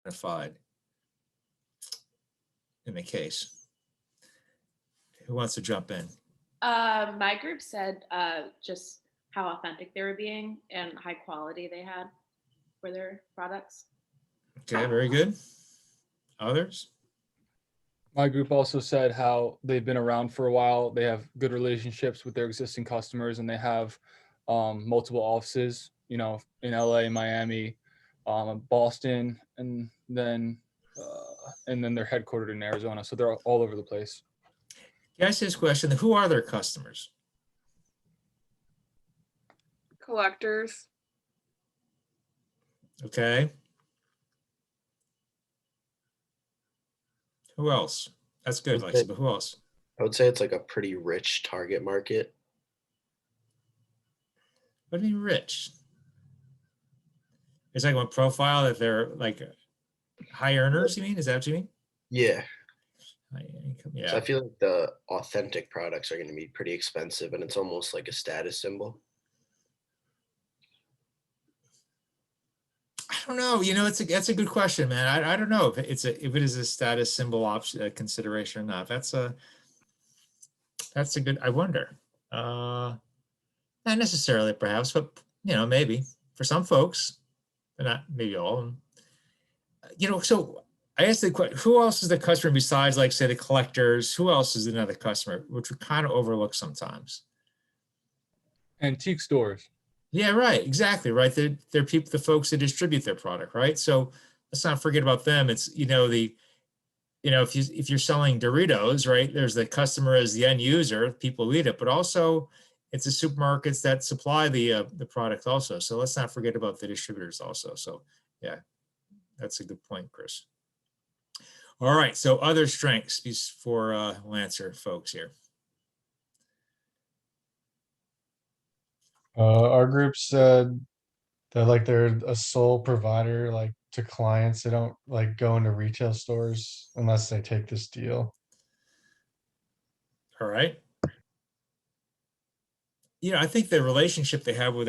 identified in the case. Who wants to jump in? My group said just how authentic they were being and high quality they had for their products. Okay, very good. Others? My group also said how they've been around for a while. They have good relationships with their existing customers, and they have multiple offices, you know, in LA, Miami, Boston, and then they're headquartered in Arizona. So they're all over the place. Can I ask this question? Who are their customers? Collectors. Okay. Who else? That's good, Lexi, but who else? I would say it's like a pretty rich target market. What do you mean rich? It's like one profile that they're like high earners, you mean? Is that what you mean? Yeah. High income, yeah. So I feel like the authentic products are going to be pretty expensive, and it's almost like a status symbol. I don't know. You know, that's a good question, man. I don't know if it is a status symbol option consideration or not. That's a good. I wonder. Not necessarily, perhaps, but you know, maybe for some folks, but not maybe all of them. You know, so I asked the question: who else is the customer besides, like, say, the collectors? Who else is another customer, which we kind of overlook sometimes? Antique stores. Yeah, right. Exactly. Right. They're people, the folks that distribute their product. Right. So let's not forget about them. It's, you know, if you're selling Doritos, right, there's the customer as the end user, people who eat it, but also it's the supermarkets that supply the product also. So let's not forget about the distributors also. So yeah, that's a good point, Chris. All right. So other strengths for we'll answer folks here. Our group said that like they're a sole provider like to clients. They don't like go into retail stores unless they take this deal. All right. You know, I think the relationship they have with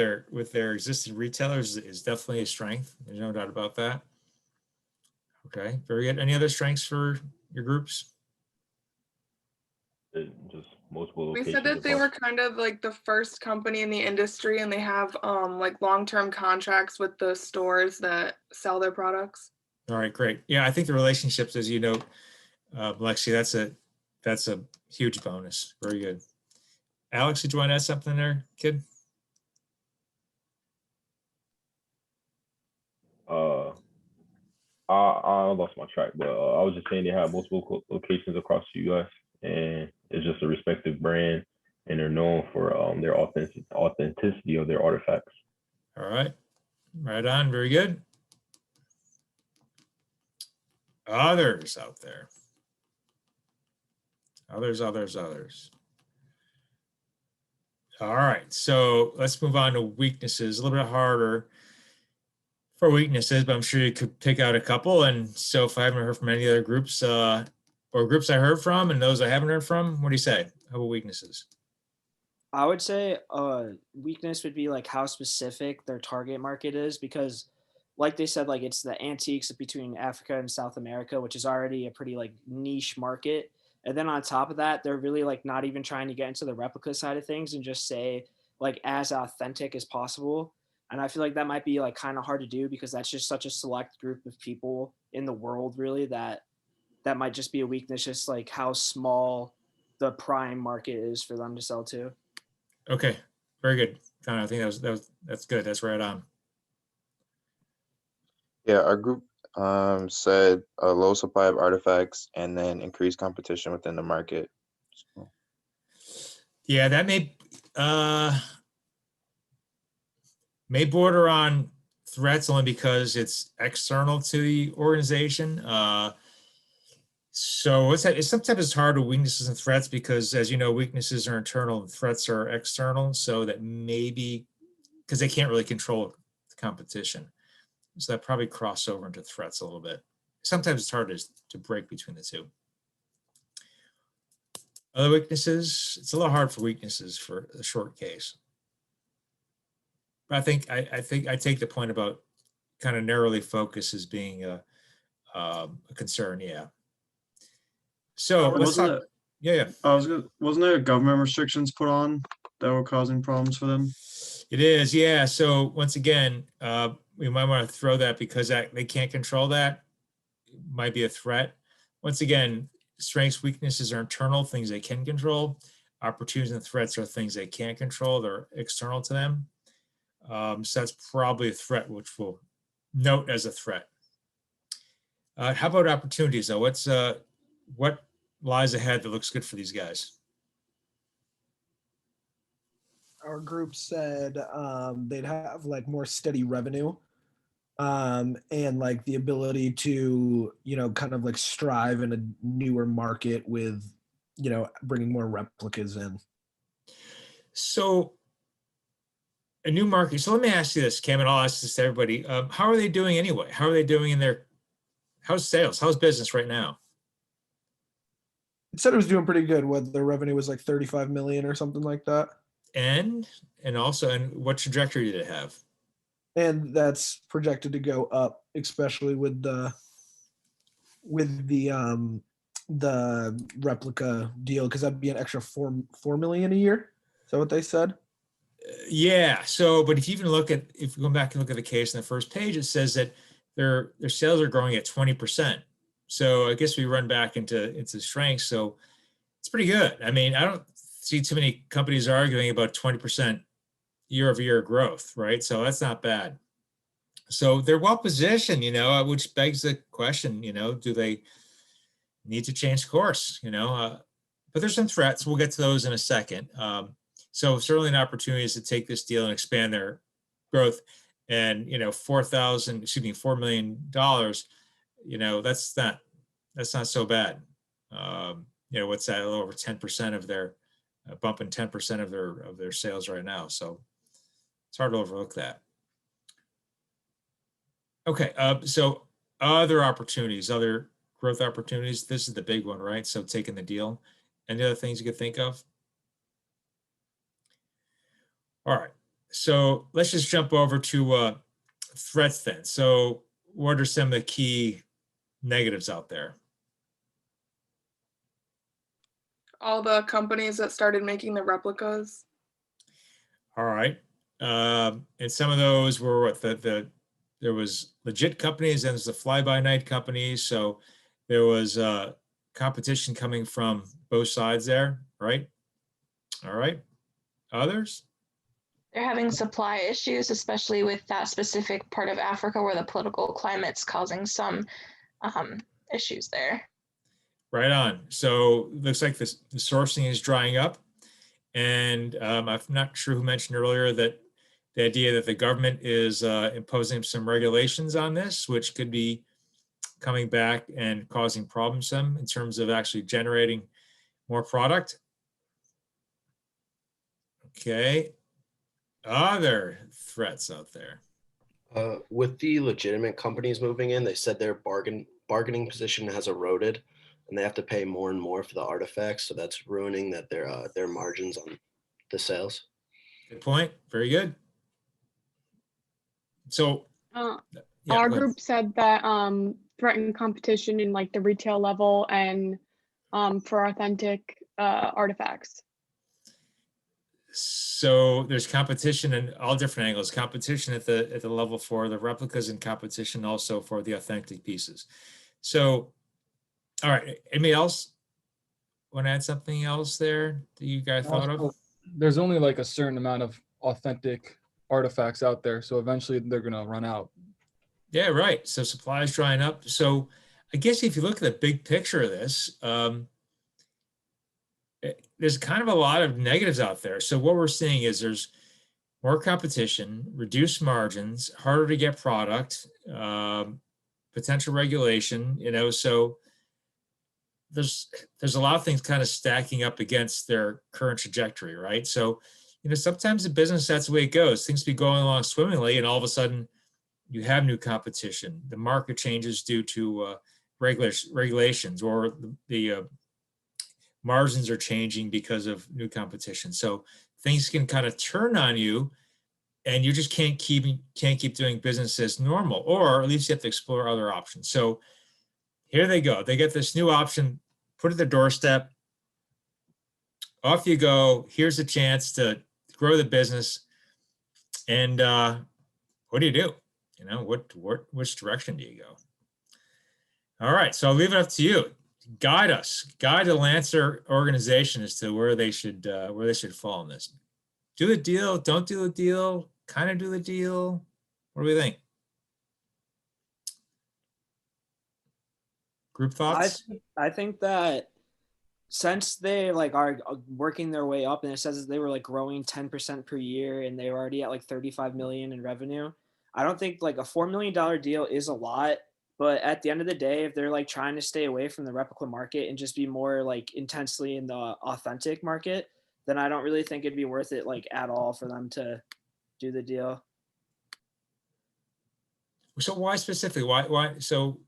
their existing retailers is definitely a strength. There's no doubt about that. Okay, very good. Any other strengths for your groups? Just multiple We locations. said that they were kind of like the first company in the industry, and they have like long-term contracts with the stores that sell their products. All right, great. Yeah, I think the relationships, as you know, Lexi, that's a huge bonus. Very good. Alex, did you want to add something there, kid? I lost my track, but I was just saying they have multiple locations across the U.S. and it's just a respective brand, and they're known for their authenticity of their artifacts. All right, right on. Very good. Others out there. Others. All right, so let's move on to weaknesses. A little bit harder for weaknesses, but I'm sure you could pick out a couple. And so if I haven't heard from any other groups or groups I heard from and those I haven't heard from, what do you say? How about weaknesses? I would say weakness would be like how specific their target market is, because like they said, like it's the antiques between Africa and South America, which is already a pretty like niche market. And then on top of that, they're really like not even trying to get into the replica side of things and just say like as authentic as possible. And I feel like that might be like kind of hard to do because that's just such a select group of people in the world really that might just be a weakness, just like how small the prime market is for them to sell to. Okay, very good. Connor, I think that's good. That's right on. Yeah, our group said a low supply of artifacts and then increased competition within the market. So. Yeah, that may border on threats only because it's external to the organization. So what's that? Sometimes it's hard with weaknesses and threats because, as you know, weaknesses are internal and threats are external. So that maybe because they can't really control the competition. So that probably cross over into threats a little bit. Sometimes it's hard to break between the two. Other weaknesses, it's a little hard for weaknesses for a short case. But I think I take the point about kind of narrowly focus as being a concern. Yeah. So let's Wasn't talk. it, Yeah. wasn't there government restrictions put on that were causing problems for them? It is. Yeah. So once again, we might want to throw that because they can't control that. It might be a threat. Once again, strengths, weaknesses are internal, things they can control. Opportunities and threats are things they can't control. They're external to them. So that's probably a threat, which we'll note as a threat. How about opportunities, though? What lies ahead that looks good for these guys? Our group said they'd have like more steady revenue and like the ability to, kind of like strive in a newer market with, bringing more replicas in. So a new market. So let me ask you this, Cam, and I'll ask this to everybody. How are they doing anyway? How are they doing how's sales? How's business right now? It said it was doing pretty good. What their revenue was like 35 million or something like that. And what trajectory did it have? And that's projected to go up, especially with the replica deal, because that'd be an extra 4 million a year. Is that what they said? Yeah. So, but if you go back and look at the case on the first page, it says that their sales are growing at 20%. So I guess we run back into strength. So it's pretty good. I mean, I don't see too many companies arguing about 20% year-over-year growth, right? So that's not bad. So they're well positioned, which begs the question, do they need to change course, but there's some threats. We'll get to those in a second. So certainly an opportunity is to take this deal and expand their growth, and $4 million, that's not so bad. What's that? A little over 10% of their bumping 10% of their sales right now. So it's hard to overlook that. Okay, so other opportunities, other growth opportunities. This is the big one, right? So taking the deal. Any other things you could think of? All right, so let's just jump over to threats then. So what are some of the key negatives out there? All the companies that started making the replicas. All right, and some of those were what there was legit companies and there's the fly-by-night companies. So there was competition coming from both sides there, right? All right, others? They're having supply issues, especially with that specific part of Africa where the political climate's causing some issues there. Right on. So looks like the sourcing is drying up. And I'm not sure who mentioned earlier that the idea that the government is imposing some regulations on this, which could be coming back and causing problems some in terms of actually generating more product. Okay. Other threats out there? With the legitimate companies moving in, they said their bargaining position has eroded, and they have to pay more and more for the artifacts. So that's ruining their margins on the sales. Good point. Very good. So our group said that threatened competition in like the retail level and for authentic artifacts. So there's competition in all different angles, competition at the level for the replicas and competition also for the authentic pieces. So, all right, anybody else want to add something else there that you guys thought of? There's only like a certain amount of authentic artifacts out there. So eventually they're going to run out. Yeah, right. So supply is drying up. So I guess if you look at the big picture of this, there's kind of a lot of negatives out there. So what we're seeing is there's more competition, reduced margins, harder to get product, potential regulation, so there's a lot of things kind of stacking up against their current trajectory, right? So, sometimes in business, that's the way it goes. Things be going along swimmingly, and all of a sudden you have new competition. The market changes due to regulations, or the margins are changing because of new competition. So things can kind of turn on you, and you just can't keep doing business as normal, or at least you have to explore other options. So here they go. They get this new option, put it at the doorstep. Off you go. Here's a chance to grow the business. And what do you do? You know, which direction do you go? All right, so I'll leave it up to you. Guide us, guide the Lancer organization as to where they should fall in this. Do the deal, don't do the deal, kind of do the deal. What do we think? Group thoughts? I think that since they like are working their way up, and it says that they were like growing 10% per year, and they were already at like 35 million in revenue. I don't think like a $4 million deal is a lot, but at the end of the day, if they're like trying to stay away from the replica market and just be more like intensely in the authentic market, then I don't really think it'd be worth it like at all for them to do the deal. So why specifically? Why? So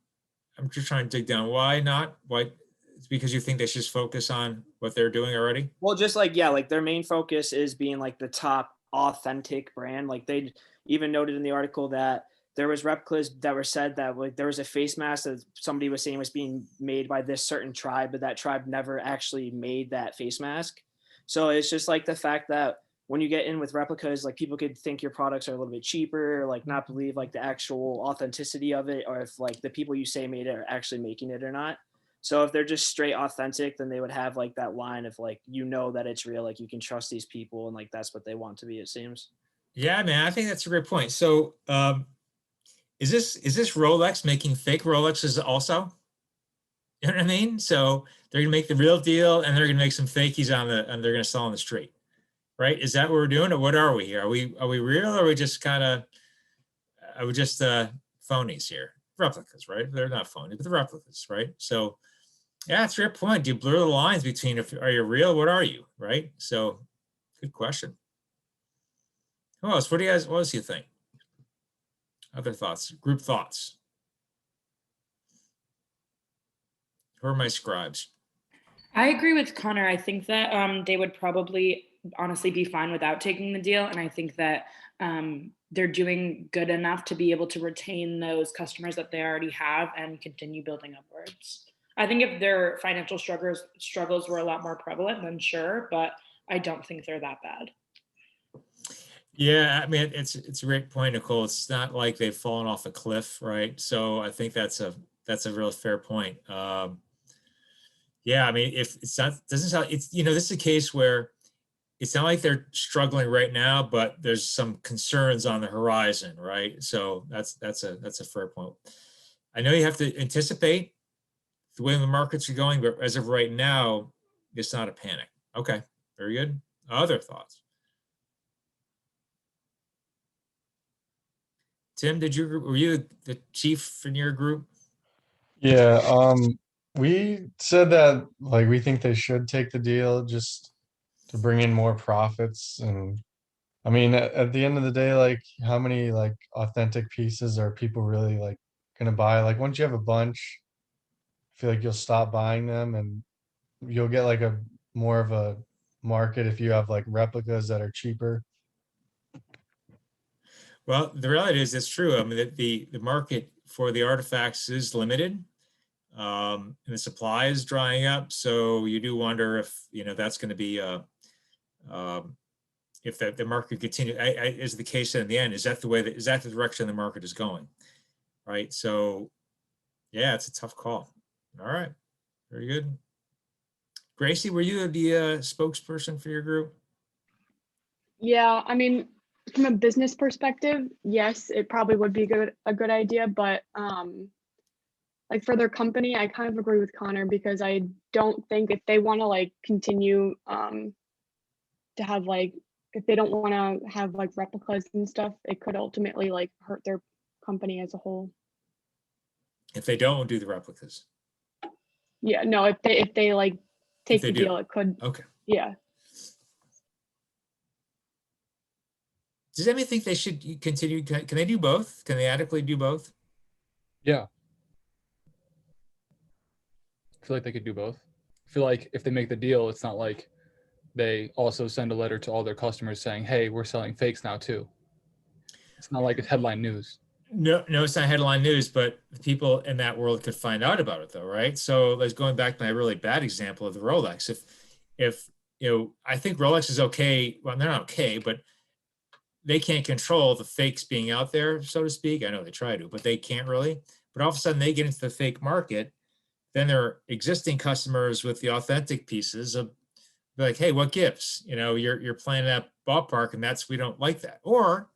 I'm just trying to dig down. Why not? Why? It's because you think they should just focus on what they're doing already? Well, just like, yeah, like their main focus is being like the top authentic brand. Like they even noted in the article that there was replicas that were said that like there was a face mask that somebody was saying was being made by this certain tribe, but that tribe never actually made that face mask. So it's just like the fact that when you get in with replicas, like people could think your products are a little bit cheaper, like not believe like the actual authenticity of it, or if like the people you say made it are actually making it or not. So if they're just straight authentic, then they would have like that line of like, you know, that it's real, like you can trust these people, and like that's what they want to be, it seems. Yeah, man, I think that's a great point. So is this Rolex making fake Rolexes also? You know what I mean? So they're gonna make the real deal and they're gonna make some fakies and they're gonna sell on the street. Right? Is that what we're doing, or what are we here? Are we real, or are we just phonies here? Replicas, right? They're not phony, but they're replicas, right? So yeah, that's your point. Do you blur the lines between are you real? What are you? Right? So good question. Who else? What else do you think? Other thoughts, group thoughts. Who are my scribes? I agree with Connor. I think that they would probably honestly be fine without taking the deal. And I think that they're doing good enough to be able to retain those customers that they already have and continue building upwards. I think if their financial struggles were a lot more prevalent, then sure, but I don't think they're that bad. Yeah, I mean, it's a great point, Nicole. It's not like they've fallen off a cliff, right? So I think that's a real fair point. Yeah, I mean, if it's not, doesn't sound, it's, you know, this is a case where it's not like they're struggling right now, but there's some concerns on the horizon, right? So that's a fair point. I know you have to anticipate the way the markets are going, but as of right now, it's not a panic. Okay, very good. Other thoughts? Tim, were you the chief in your group? Yeah, we said that like we think they should take the deal just to bring in more profits. And I mean, at the end of the day, like how many like authentic pieces are people really like gonna buy? Like once you have a bunch, I feel like you'll stop buying them and you'll get like a more of a market if you have like replicas that are cheaper. Well, the reality is it's true. I mean, the market for the artifacts is limited, and the supply is drying up. So you do wonder if, you know, that's going to be if the market continue is the case in the end. Is that the direction the market is going? Right. So yeah, it's a tough call. All right. Very good. Gracie, were you the spokesperson for your group? Yeah, I mean, from a business perspective, yes, it probably would be a good idea, but like for their company, I kind of agree with Connor, because I don't think if they want to like continue to have like, if they don't want to have like replicas and stuff, it could ultimately like hurt their company as a whole. If they don't do the replicas. Yeah, no, if they like take the deal, it could. Okay. Yeah. Does anybody think they should continue? Can they do both? Can they adequately do both? Yeah. I feel like they could do both. I feel like if they make the deal, it's not like they also send a letter to all their customers saying, hey, we're selling fakes now too. It's not like it's headline news. No, no, it's not headline news, but people in that world could find out about it though, right? So like going back to my really bad example of the Rolex, if I think Rolex is okay. Well, they're not okay, but they can't control the fakes being out there, so to speak. I know they try to, but they can't really. But all of a sudden they get into the fake market, then their existing customers with the authentic pieces of like, hey, what gives? You're playing that ballpark, and we don't like that. Or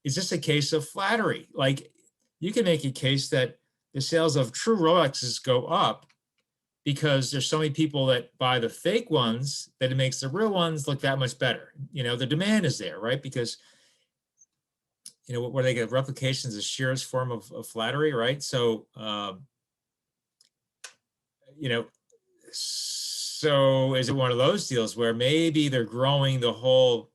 is this a case of flattery? Like you can make a case that the sales of true Rolexes go up because there's so many people that buy the fake ones that it makes the real ones look that much better. The demand is there, right? Because where they get replications is sheerest form of flattery, right? So so is it one of those deals where maybe they're growing the whole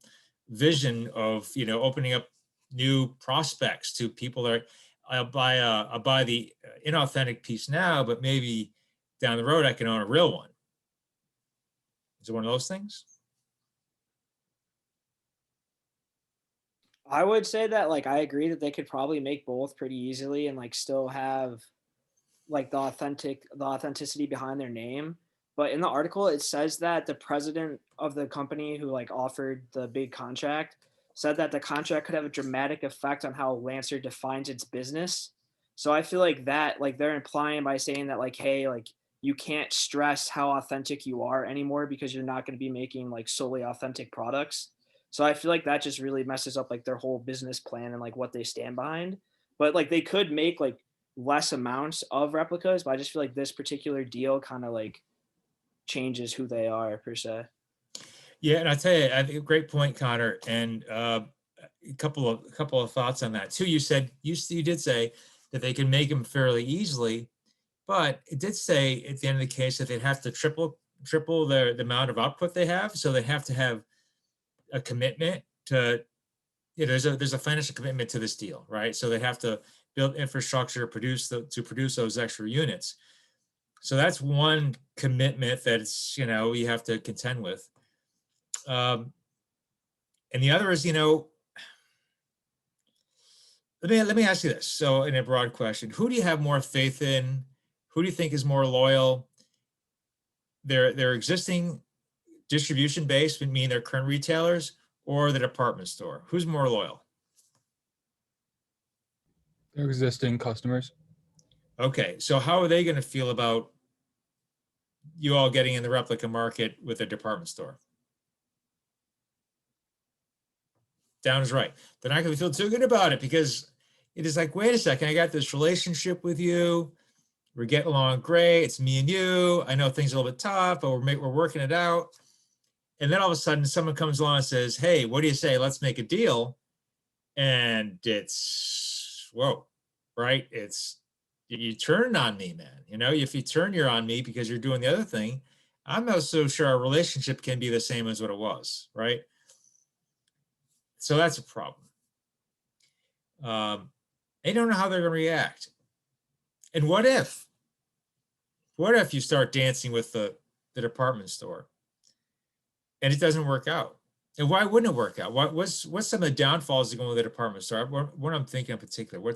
vision of opening up new prospects to people that I'll buy the inauthentic piece now, but maybe down the road I can own a real one. Is it one of those things? I would say that like I agree that they could probably make both pretty easily and like still have like the authenticity behind their name. But in the article it says that the president of the company who like offered the big contract said that the contract could have a dramatic effect on how Lancer defines its business. So I feel like that like they're implying by saying that like, hey, like you can't stress how authentic you are anymore because you're not going to be making like solely authentic products. So I feel like that just really messes up like their whole business plan and like what they stand behind. But like they could make like less amounts of replicas, but I just feel like this particular deal kind of like changes who they are per se. Yeah, and I tell you, I think a great point, Connor, and a couple of thoughts on that too. You did say that they can make them fairly easily, but it did say at the end of the case that they'd have to triple the amount of output they have, so they have to have a commitment to. There's a financial commitment to this deal, right? So they have to build infrastructure to produce those extra units. So that's one commitment that's you have to contend with. And the other is, let me ask you this. So in a broad question, who do you have more faith in? Who do you think is more loyal? Their existing distribution base would mean their current retailers or the department store? Who's more loyal? Their existing customers. Okay, so how are they going to feel about you all getting in the replica market with a department store? Down is right. They're not going to feel too good about it because it is like, wait a second, I got this relationship with you. We're getting along great. It's me and you. I know things are a little bit tough, but we're working it out. And then all of a sudden someone comes along and says, hey, what do you say? Let's make a deal. And it's, whoa, right? It's, you turn on me, man. If you turn you're on me because you're doing the other thing, I'm not so sure our relationship can be the same as what it was, right? So that's a problem. They don't know how they're going to react. And what if you start dancing with the department store and it doesn't work out? And why wouldn't it work out? What's some of the downfalls of going with the department store? What I'm thinking in particular,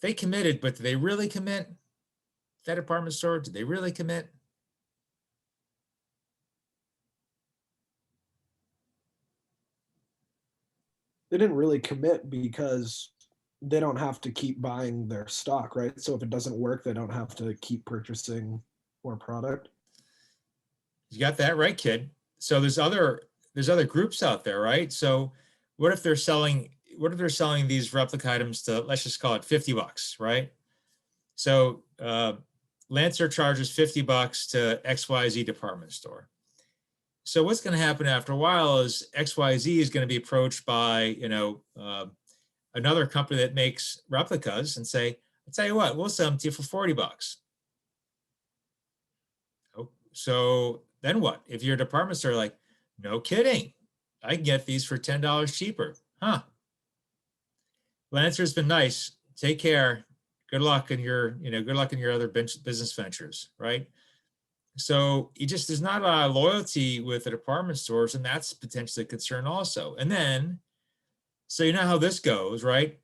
they committed, but did they really commit? That department store, did they really commit? They didn't really commit because they don't have to keep buying their stock, right? So if it doesn't work, they don't have to keep purchasing more product. You got that right, kid. So there's other groups out there, right? So what if they're selling these replica items to, let's just call it $50, right? So Lancer charges $50 to XYZ department store. So what's going to happen after a while is XYZ is going to be approached by, another company that makes replicas and say, I'll tell you what, we'll sell them to you for $40. Oh, so then what? If you're a department store, like, no kidding, I can get these for $10 cheaper. Huh. Lancer's been nice. Take care. Good luck in your other business ventures, right? So there's not a lot of loyalty with the department stores, and that's potentially a concern also. And then So you know how this goes, right?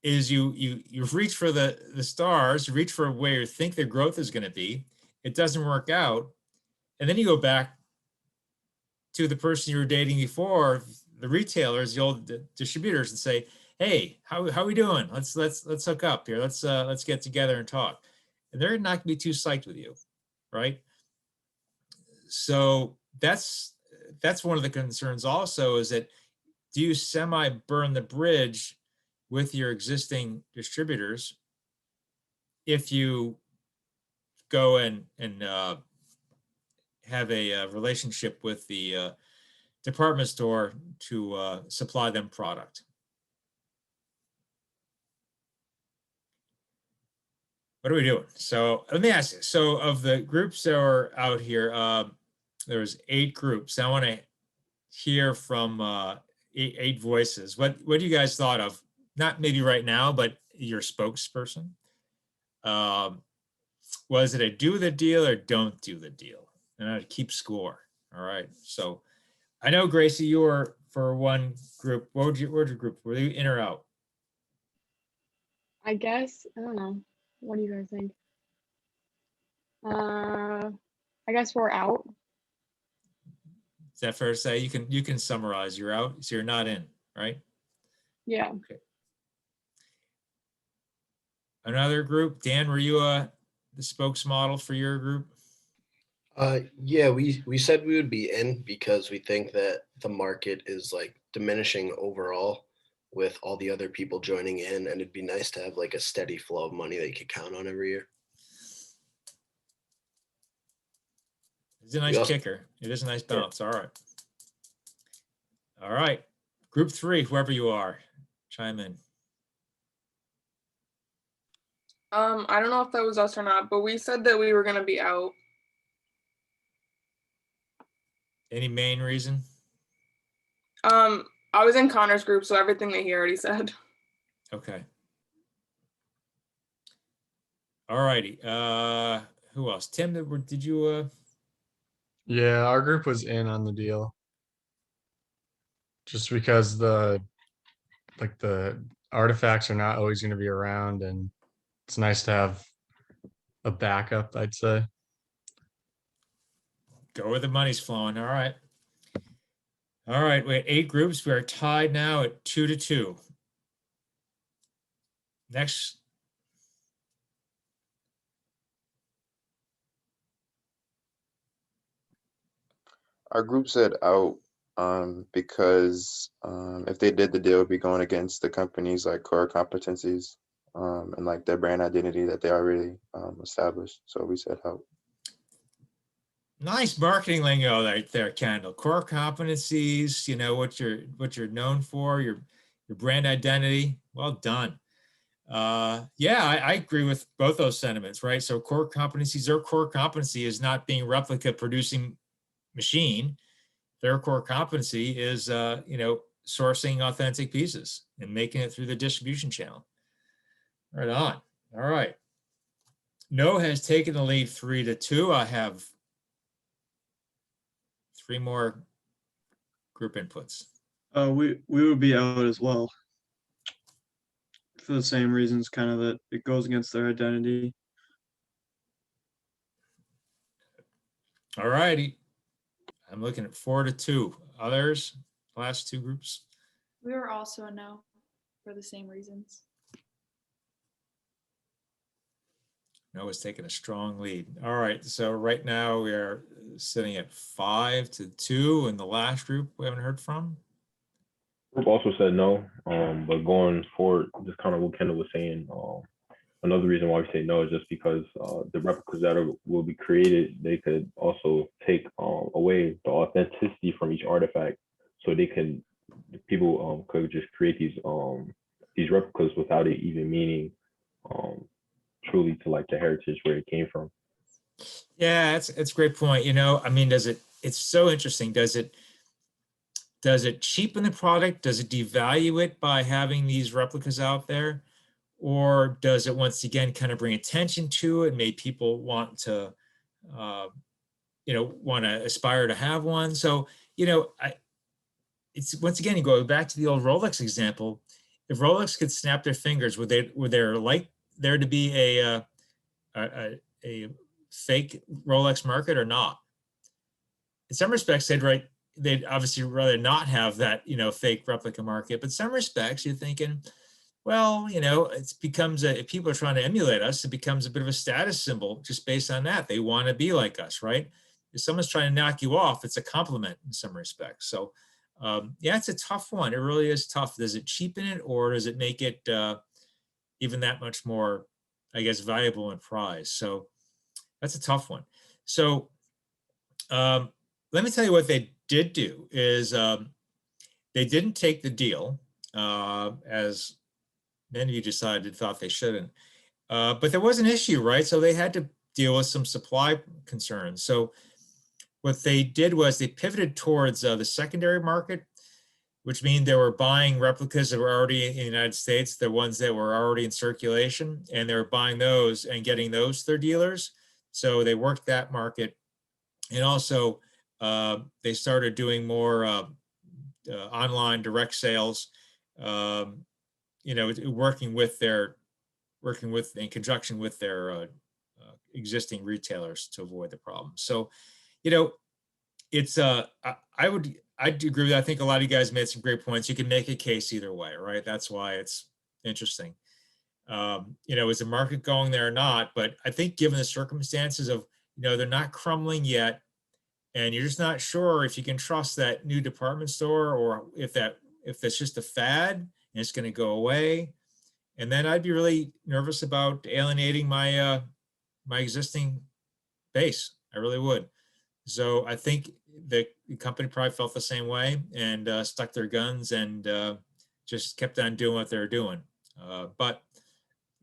Is you reach for the stars, you reach for where you think the growth is going to be. It doesn't work out, and then you go back to the person you were dating before, the retailers, the old distributors, and say, "Hey, how we doing? Let's hook up here. Let's get together and talk." And they're not going to be too psyched with you, right? So that's one of the concerns. Also, is that do you semi burn the bridge with your existing distributors if you go and have a relationship with the department store to supply them product? What are we doing? So let me ask you. So of the groups that are out here, there was 8 groups. I want to hear from 8 voices. What do you guys thought of? Not maybe right now, but your spokesperson. Was it a do the deal or don't do the deal? And I'd keep score. All right. So I know, Gracie, you were for one group. Where'd your group? Were you in or out? I guess, I don't know. What do you guys think? I guess we're out. Is that fair to say? You can summarize. You're out, so you're not in, right? Yeah. Okay. Another group. Dan, were you the spokesmodel for your group? Yeah, we said we would be in because we think that the market is like diminishing overall with all the other people joining in, and it'd be nice to have like a steady flow of money that you could count on every year. It's a nice kicker. It is a nice bounce. All right. All right. Group 3, whoever you are, chime in. I don't know if that was us or not, but we said that we were going to be out. Any main reason? I was in Connor's group, so everything that he already said. Okay. All righty. Who else? Tim, did you? Yeah, our group was in on the deal. Just because the artifacts are not always going to be around, and it's nice to have a backup, I'd say. Go where the money's flowing. All right. All right. We had 8 groups. We are tied now at 2-2. Next. Our group said out because if they did the deal, it would be going against the company's like core competencies and like their brand identity that they already established. So we said out. Nice marketing lingo right there, Kendall. Core competencies, you know, what you're known for, your brand identity. Well done. Yeah, I agree with both those sentiments, right? So core competencies, their core competency is not being replica producing machine. Their core competency is, you know, sourcing authentic pieces and making it through the distribution channel. Right on. All right. No has taken the lead 3-2. I have 3 more group inputs. We would be out as well for the same reasons, kind of that it goes against their identity. All righty. I'm looking at 4-2. Others, last 2 groups. We were also a no for the same reasons. Noah's taking a strong lead. All right, so right now we are sitting at 5-2 in the last group we haven't heard from. Group also said no, but going forward, just kind of what Kendall was saying, another reason why we say no is just because the replicas that will be created, they could also take away the authenticity from each artifact, so people could just create these replicas without it even meaning truly to like the heritage where it came from. Yeah, it's a great point. You know, I mean, it's so interesting. Does it cheapen the product? Does it devalue it by having these replicas out there? Or does it once again kind of bring attention to it and make people want to, you know, want to aspire to have one? So, you know, it's once again, you go back to the old Rolex example. If Rolex could snap their fingers, would there like there to be a fake Rolex market or not? In some respects, they'd obviously rather not have that, fake replica market. But in some respects, you're thinking, well, it becomes if people are trying to emulate us, it becomes a bit of a status symbol just based on that. They want to be like us, right? If someone's trying to knock you off, it's a compliment in some respects. So, yeah, it's a tough one. It really is tough. Does it cheapen it, or does it make it even that much more, I guess, valuable and prized? So that's a tough one. So let me tell you what they did do is they didn't take the deal as many of you thought they shouldn't. But there was an issue, right? So they had to deal with some supply concerns. So what they did was they pivoted towards the secondary market, which means they were buying replicas that were already in the United States, the ones that were already in circulation, and they were buying those and getting those to their dealers. So they worked that market. And also they started doing more online direct sales, working in conjunction with their existing retailers to avoid the problem. So, it's I'd agree with that. I think a lot of you guys made some great points. You can make a case either way, right? That's why it's interesting. Is the market going there or not? But I think given the circumstances of, they're not crumbling yet, and you're just not sure if you can trust that new department store, or if it's just a fad and it's going to go away. And then I'd be really nervous about alienating my my existing base. I really would. So I think the company probably felt the same way and stuck their guns and just kept on doing what they're doing. But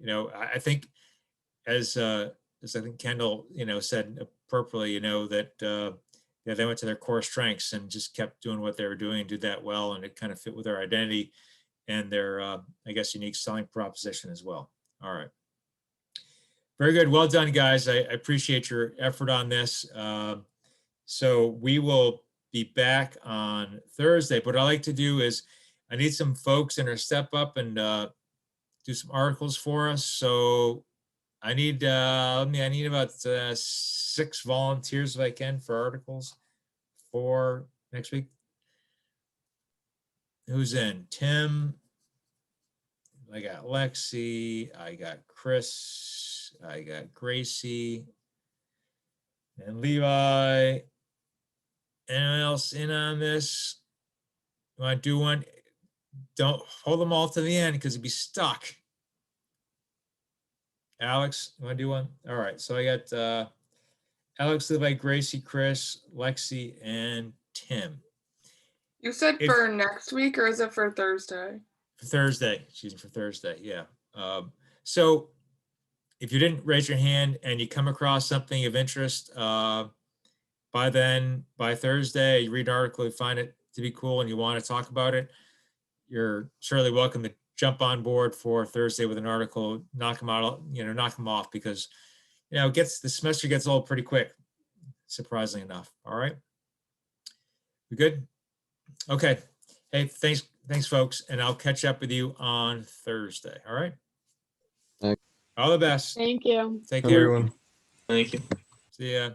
I think as I think Kendall said appropriately, that they went to their core strengths and just kept doing what they were doing and did that well, and it kind of fit with their identity and their I guess unique selling proposition as well. All right. Very good. Well done, guys. I appreciate your effort on this. So we will be back on Thursday. But what I like to do is I need some folks in our step up and do some articles for us. So I need about 6 volunteers if I can for articles for next week. Who's in? Tim. I got Lexi. I got Chris. I got Gracie and Levi. Anyone else in on this? You want to do one? Don't hold them all to the end because you'd be stuck. Alex, you want to do one? All right. So I got Alex, Levi, Gracie, Chris, Lexi, and Tim. You said for next week, or is it for Thursday? For Thursday. Excuse me, for Thursday. Yeah. So if you didn't raise your hand and you come across something of interest, by Thursday, you read an article, you find it to be cool and you want to talk about it, you're surely welcome to jump on board for Thursday with an article, knock them off because, the semester gets old pretty quick, surprisingly enough. All right. We good? Okay. Hey, thanks folks. And I'll catch up with you on Thursday. All right. Thanks. All the best. Thank you. Take care. Everyone. Thank you. See ya.